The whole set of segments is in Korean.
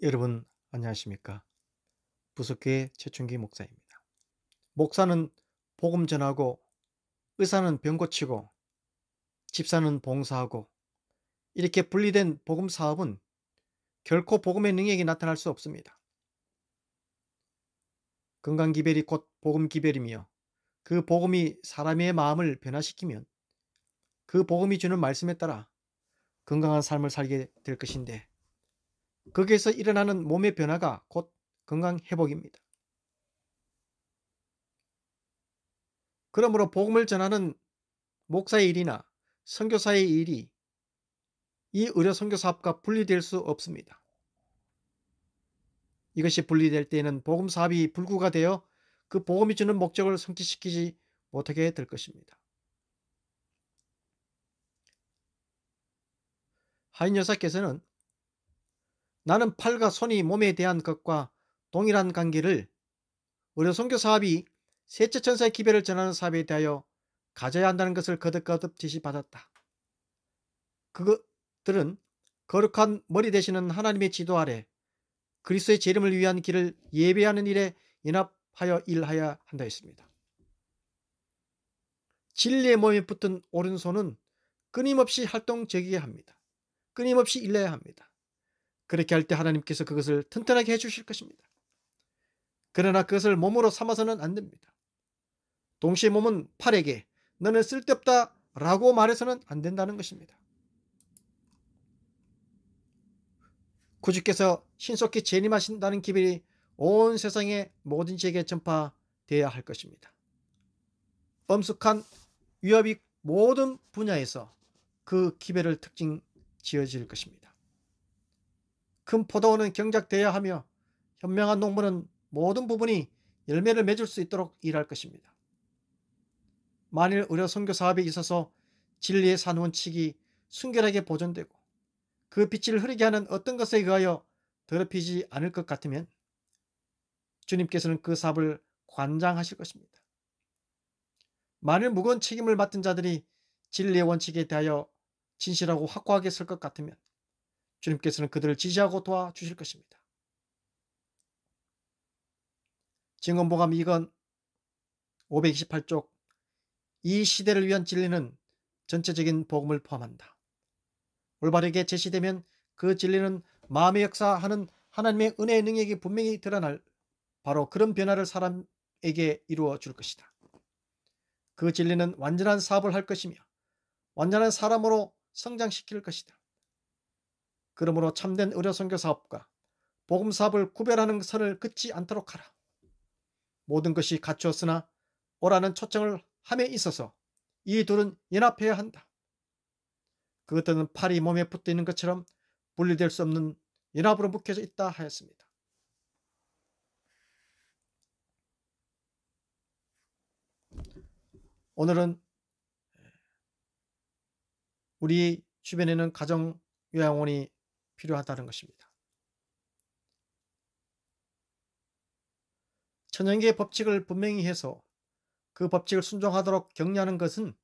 여러분 안녕하십니까? 부석교의 최충기 목사입니다. 목사는 복음 전하고, 의사는 병 고치고, 집사는 봉사하고, 이렇게 분리된 복음 사업은 결코 복음의 능력이 나타날 수 없습니다. 건강기별이 곧 복음기별이며, 그 복음이 사람의 마음을 변화시키면 그 복음이 주는 말씀에 따라 건강한 삶을 살게 될 것인데, 거기에서 일어나는 몸의 변화가 곧 건강 회복입니다. 그러므로 복음을 전하는 목사의 일이나 선교사의 일이 이 의료 선교 사업과 분리될 수 없습니다. 이것이 분리될 때에는 복음 사업이 불구가 되어 그 복음이 주는 목적을 성취시키지 못하게 될 것입니다. 하인 여사께서는 나는 팔과 손이 몸에 대한 것과 동일한 관계를 의료 선교 사업이 셋째 천사의 기별을 전하는 사업에 대하여 가져야 한다는 것을 거듭거듭 지시받았다. 그것들은 거룩한 머리 되시는 하나님의 지도 아래 그리스도의 재림을 위한 길을 예배하는 일에 연합하여 일해야 한다 했습니다. 진리의 몸에 붙은 오른손은 끊임없이 활동적이게 합니다. 끊임없이 일해야 합니다. 그렇게 할 때 하나님께서 그것을 튼튼하게 해주실 것입니다. 그러나 그것을 몸으로 삼아서는 안 됩니다. 동시에 몸은 팔에게 너는 쓸데없다 라고 말해서는 안 된다는 것입니다. 구주께서 신속히 재림하신다는 기별이 온 세상의 모든 지역에 전파되어야 할 것입니다. 엄숙한 위협이 모든 분야에서 그 기별을 특징 지어질 것입니다. 큰 포도원은 경작되어야 하며 현명한 농부는 모든 부분이 열매를 맺을 수 있도록 일할 것입니다. 만일 의료 선교 사업에 있어서 진리의 산 원칙이 순결하게 보존되고 그 빛을 흐르게 하는 어떤 것에 의하여 더럽히지 않을 것 같으면 주님께서는 그 사업을 관장하실 것입니다. 만일 무거운 책임을 맡은 자들이 진리의 원칙에 대하여 진실하고 확고하게 설 것 같으면 주님께서는 그들을 지지하고 도와주실 것입니다. 증언보감 2권 528쪽 이 시대를 위한 진리는 전체적인 복음을 포함한다. 올바르게 제시되면 그 진리는 마음의 역사하는 하나님의 은혜의 능력이 분명히 드러날 바로 그런 변화를 사람에게 이루어 줄 것이다. 그 진리는 완전한 사업을 할 것이며 완전한 사람으로 성장시킬 것이다. 그러므로 참된 의료 선교 사업과 복음 사업을 구별하는 선을 긋지 않도록 하라. 모든 것이 갖추었으나 오라는 초청을 함에 있어서 이 둘은 연합해야 한다. 그것들은 팔이 몸에 붙어 있는 것처럼 분리될 수 없는 연합으로 묶여져 있다 하였습니다. 오늘은 우리 주변에는 가정 요양원이 필요하다는 것입니다. 천연계의 법칙을 분명히 해서 그 법칙을 순종하도록 격려하는 것은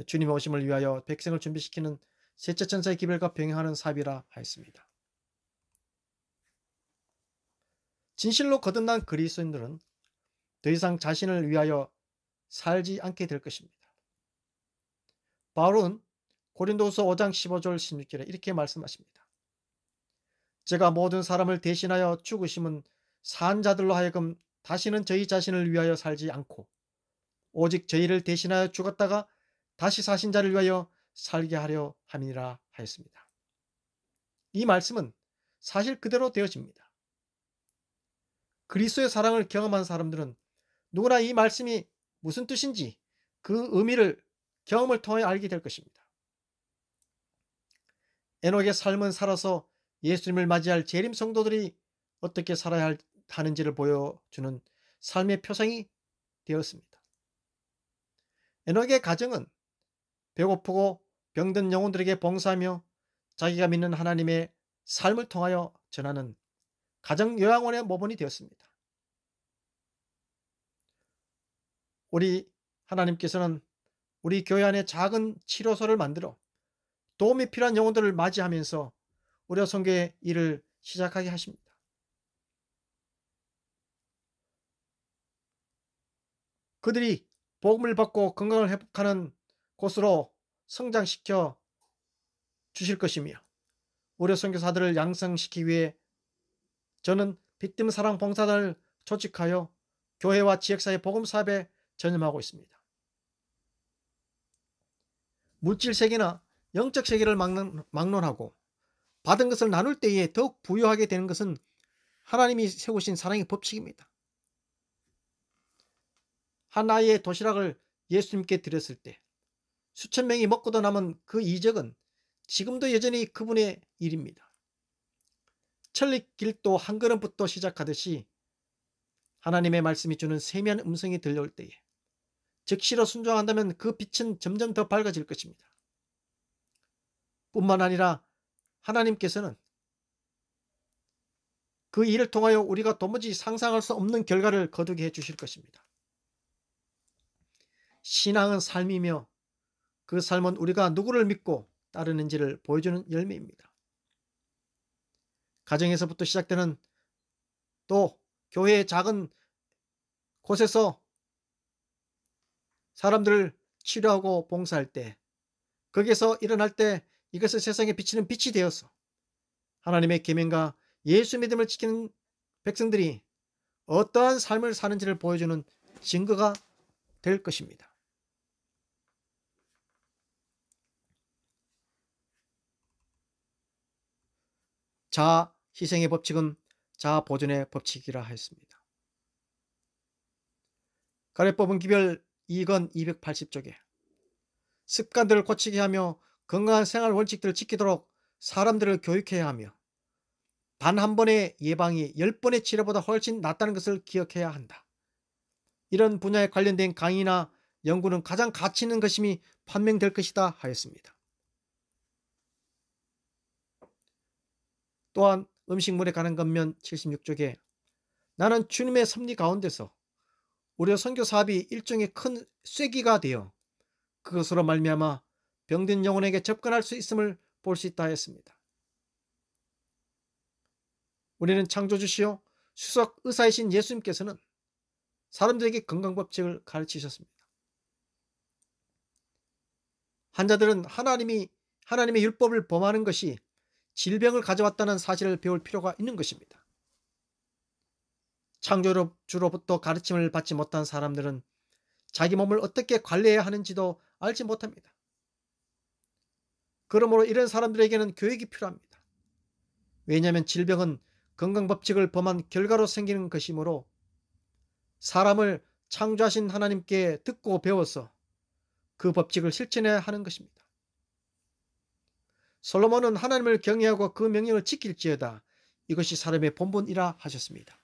주님의 오심을 위하여 백성을 준비시키는 셋째 천사의 기별과 병행하는 사업이라 하였습니다. 진실로 거듭난 그리스도인들은 더 이상 자신을 위하여 살지 않게 될 것입니다. 바울은 고린도후서 5장 15절 16절에 이렇게 말씀하십니다. 제가 모든 사람을 대신하여 죽으심은 산 자들로 하여금 다시는 저희 자신을 위하여 살지 않고 오직 저희를 대신하여 죽었다가 다시 사신 자를 위하여 살게 하려 함이니라 하였습니다. 이 말씀은 사실 그대로 되어집니다. 그리스도의 사랑을 경험한 사람들은 누구나 이 말씀이 무슨 뜻인지 그 의미를 경험을 통해 알게 될 것입니다. 에녹의 삶은 살아서 예수님을 맞이할 재림 성도들이 어떻게 살아야 하는지를 보여주는 삶의 표상이 되었습니다. 에녹의 가정은 배고프고 병든 영혼들에게 봉사하며 자기가 믿는 하나님의 삶을 통하여 전하는 가정 요양원의 모범이 되었습니다. 우리 하나님께서는 우리 교회 안에 작은 치료소를 만들어 도움이 필요한 영혼들을 맞이하면서 의료 선교의 일을 시작하게 하십니다. 그들이 복음을 받고 건강을 회복하는 곳으로 성장시켜 주실 것이며 우리 선교사들을 양성시키기 위해 저는 빗뜸 사랑 봉사단을 조직하여 교회와 지역사회 복음 사업에 전념하고 있습니다. 물질 세계나 영적 세계를 막론하고 받은 것을 나눌 때에 더욱 부유하게 되는 것은 하나님이 세우신 사랑의 법칙입니다. 한 아이의 도시락을 예수님께 드렸을 때 수천 명이 먹고도 남은 그 이적은 지금도 여전히 그분의 일입니다. 천리길도 한 걸음부터 시작하듯이 하나님의 말씀이 주는 세미한 음성이 들려올 때에 즉시로 순종한다면 그 빛은 점점 더 밝아질 것입니다. 뿐만 아니라 하나님께서는 그 일을 통하여 우리가 도무지 상상할 수 없는 결과를 거두게 해 주실 것입니다. 신앙은 삶이며 그 삶은 우리가 누구를 믿고 따르는지를 보여주는 열매입니다. 가정에서부터 시작되는 또 교회의 작은 곳에서 사람들을 치료하고 봉사할 때 거기에서 일어날 때 이것을 세상에 비치는 빛이 되어서 하나님의 계명과 예수 믿음을 지키는 백성들이 어떠한 삶을 사는지를 보여주는 증거가 될 것입니다. 자아 희생의 법칙은 자아 보존의 법칙이라 했습니다. 가래법은 기별 2권 280쪽에 습관들을 고치게 하며 건강한 생활 원칙들을 지키도록 사람들을 교육해야 하며 단 한 번의 예방이 10번의 치료보다 훨씬 낫다는 것을 기억해야 한다. 이런 분야에 관련된 강의나 연구는 가장 가치 있는 것임이 판명될 것이다 하였습니다. 또한 음식물에 관한 권면 76쪽에 나는 주님의 섭리 가운데서 우리 선교 사업이 일종의 큰 쐐기가 되어 그것으로 말미암아 병든 영혼에게 접근할 수 있음을 볼 수 있다 했습니다. 우리는 창조주시요 수석 의사이신 예수님께서는 사람들에게 건강법칙을 가르치셨습니다. 환자들은 하나님의 율법을 범하는 것이 질병을 가져왔다는 사실을 배울 필요가 있는 것입니다. 창조주로부터 가르침을 받지 못한 사람들은 자기 몸을 어떻게 관리해야 하는지도 알지 못합니다. 그러므로 이런 사람들에게는 교육이 필요합니다. 왜냐하면 질병은 건강법칙을 범한 결과로 생기는 것이므로 사람을 창조하신 하나님께 듣고 배워서 그 법칙을 실천해야 하는 것입니다. 솔로몬은 하나님을 경외하고 그 명령을 지킬지어다. 이것이 사람의 본분이라 하셨습니다.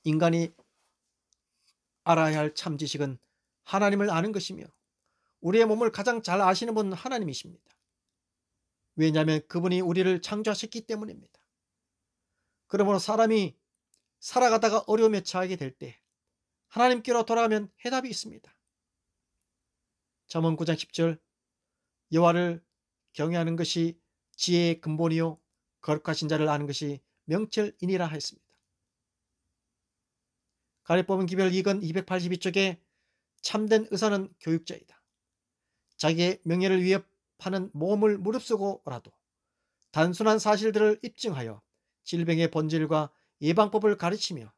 인간이 알아야 할 참 지식은 하나님을 아는 것이며 우리의 몸을 가장 잘 아시는 분은 하나님이십니다. 왜냐하면 그분이 우리를 창조하셨기 때문입니다. 그러므로 사람이 살아가다가 어려움에 처하게 될 때 하나님께로 돌아가면 해답이 있습니다. 잠언 9장 10절 여호와를 경외하는 것이 지혜의 근본이요 거룩하신 자를 아는 것이 명철이니라 했습니다. 가래법은 기별 2권 282쪽에 참된 의사는 교육자이다. 자기의 명예를 위협하는 모험을 무릅쓰고라도 단순한 사실들을 입증하여 질병의 본질과 예방법을 가르치며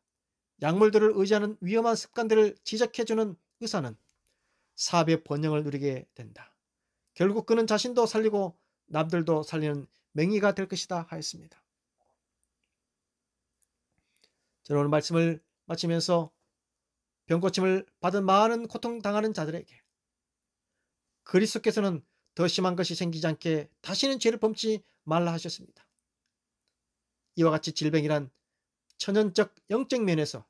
약물들을 의지하는 위험한 습관들을 지적해주는 의사는 사업의 번영을 누리게 된다. 결국 그는 자신도 살리고 남들도 살리는 맹의가 될 것이다 하였습니다. 저는 오늘 말씀을 마치면서 병고침을 받은 많은 고통당하는 자들에게 그리스도께서는 더 심한 것이 생기지 않게 다시는 죄를 범치 말라 하셨습니다. 이와 같이 질병이란 천연적 영적 면에서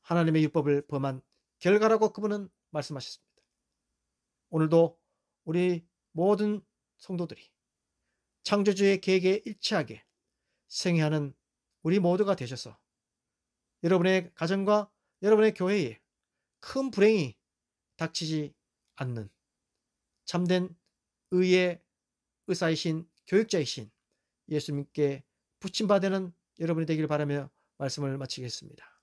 하나님의 율법을 범한 결과라고 그분은 말씀하셨습니다. 오늘도 우리 모든 성도들이 창조주의 계획에 일치하게 생애하는 우리 모두가 되셔서 여러분의 가정과 여러분의 교회에 큰 불행이 닥치지 않는 참된 의의 의사이신 교육자이신 예수님께 부침받는 여러분이 되길 바라며 말씀을 마치겠습니다.